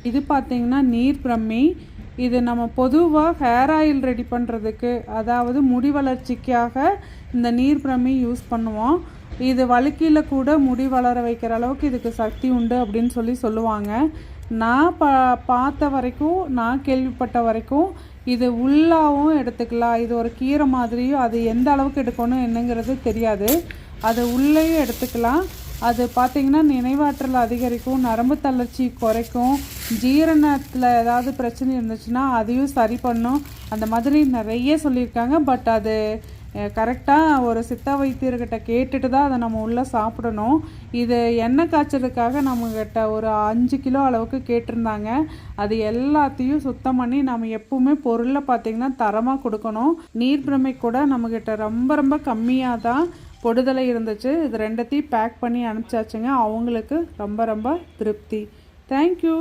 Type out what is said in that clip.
இது பார்த்திங்கன்னா நீர் பிரம்மி. இது நம்ம பொதுவாக ஹேர் ஆயில் ரெடி பண்ணுறதுக்கு, அதாவது முடி வளர்ச்சிக்காக இந்த நீர் பிரம்மி யூஸ் பண்ணுவோம். இது வழுக்கியில் கூட முடி வளர வைக்கிற அளவுக்கு இதுக்கு சக்தி உண்டு அப்படின்னு சொல்லுவாங்க. நான் பார்த்த வரைக்கும், நான் கேள்விப்பட்ட வரைக்கும் இது உள்ளாவும் எடுத்துக்கலாம். இது ஒரு கீரை மாதிரியும், அது எந்த அளவுக்கு எடுக்கணும் என்னங்கிறது தெரியாது. அது உள்ளேயும் எடுத்துக்கலாம். அது பார்த்திங்கன்னா நினைவாற்றல் அதிகரிக்கும், நரம்பு தளர்ச்சி குறைக்கும், ஜீரணத்தில் ஏதாவது பிரச்சனை இருந்துச்சுன்னா அதையும் சரி பண்ணும். அந்த மாதிரி நிறைய சொல்லியிருக்காங்க. பட் அது கரெக்டாக ஒரு சித்த வைத்தியர்கிட்ட கேட்டுட்டு தான் அதை நம்ம உள்ளே சாப்பிடணும். இது எண்ணெய் காய்ச்சலுக்காக நம்மக்கிட்ட ஒரு 5 கிலோ அளவுக்கு கேட்டிருந்தாங்க. அது எல்லாத்தையும் சுத்தம் பண்ணி நம்ம எப்பவுமே பொருளை பார்த்திங்கன்னா தரமாக கொடுக்கணும். நீர் பிரமை கூட நம்மக்கிட்ட ரொம்ப ரொம்ப கம்மியாக தான் பொடுதலை இருந்துச்சு. இது ரெண்டத்தையும் பேக் பண்ணி அனுப்பிச்சாச்சுங்க. அவங்களுக்கு ரொம்ப ரொம்ப திருப்தி. தேங்க்யூ.